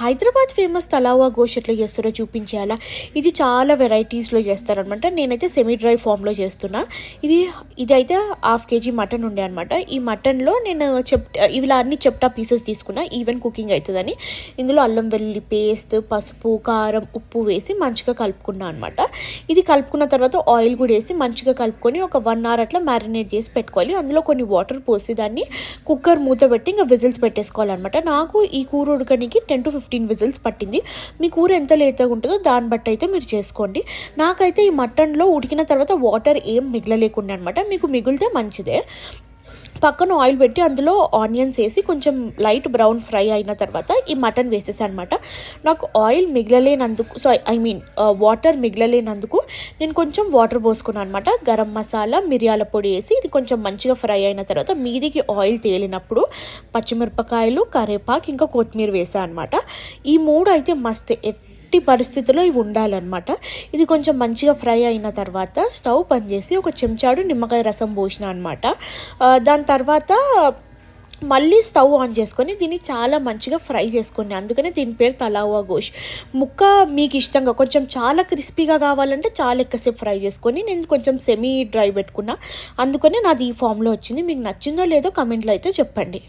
Hyderabad famous తలావా గోష్ ఎట్లా చేస్తారో చూపించేయాలా. ఇది చాలా వెరైటీస్లో చేస్తారనమాట. నేనైతే సెమీ డ్రై ఫామ్లో చేస్తున్నా. ఇదైతే 1/2 kg మటన్ ఉండే అనమాట. ఈ మటన్లో నేను ఇలా అన్ని చెప్టా పీసెస్ తీసుకున్నా, ఈవెన్ కుకింగ్ అవుతుందని. ఇందులో అల్లం వెల్లుల్లి పేస్ట్, పసుపు, కారం, ఉప్పు వేసి మంచిగా కలుపుకున్నా అనమాట. ఇది కలుపుకున్న తర్వాత ఆయిల్ కూడా వేసి మంచిగా కలుపుకొని ఒక 1 hour అట్లా మ్యారినేట్ చేసి పెట్టుకోవాలి. అందులో కొన్ని వాటర్ పోసి దాన్ని కుక్కర్ మూత పెట్టి ఇంకా విజిల్స్ పెట్టేసుకోవాలన్నమాట. నాకు ఈ కూర ఉడకడానికి 10 to 15 విజిల్స్ పట్టింది. మీ కూర ఎంత లేతగా ఉంటుందో దాన్ని బట్టి అయితే మీరు చేసుకోండి. నాకైతే ఈ మటన్లో ఉడికిన తర్వాత వాటర్ ఏం మిగలలేకుండా అనమాట. మీకు మిగిలితే మంచిదే. పక్కన ఆయిల్ పెట్టి అందులో ఆనియన్స్ వేసి కొంచెం లైట్ బ్రౌన్ ఫ్రై అయిన తర్వాత ఈ మటన్ వేసేసాను అనమాట. నాకు ఆయిల్ మిగలలేనందుకు వాటర్ మిగలలేనందుకు నేను కొంచెం వాటర్ పోసుకున్నాను అనమాట. గరం మసాలా, మిరియాల పొడి వేసి ఇది కొంచెం మంచిగా ఫ్రై అయిన తర్వాత మీదికి ఆయిల్ తేలినప్పుడు పచ్చిమిరపకాయలు, కరివేపాకు ఇంకా కొత్తిమీర వేసాను అనమాట. ఈ 3 అయితే మస్తు పరిస్థితుల్లో ఇవి ఉండాలన్నమాట. ఇది కొంచెం మంచిగా ఫ్రై అయిన తర్వాత స్టవ్ బంద్ చేసి ఒక చెంచాడు నిమ్మకాయ రసం పోసిన అనమాట. దాని తర్వాత మళ్ళీ స్టవ్ ఆన్ చేసుకొని దీన్ని చాలా మంచిగా ఫ్రై చేసుకోండి. అందుకనే దీని పేరు తలావా గోష్. ముక్క మీకు ఇష్టంగా కొంచెం చాలా క్రిస్పీగా కావాలంటే చాలా ఎక్కువసేపు ఫ్రై చేసుకొని, నేను కొంచెం సెమీ డ్రై పెట్టుకున్నా, అందుకనే నాది ఈ ఫామ్లో వచ్చింది. మీకు నచ్చిందో లేదో కమెంట్లో అయితే చెప్పండి.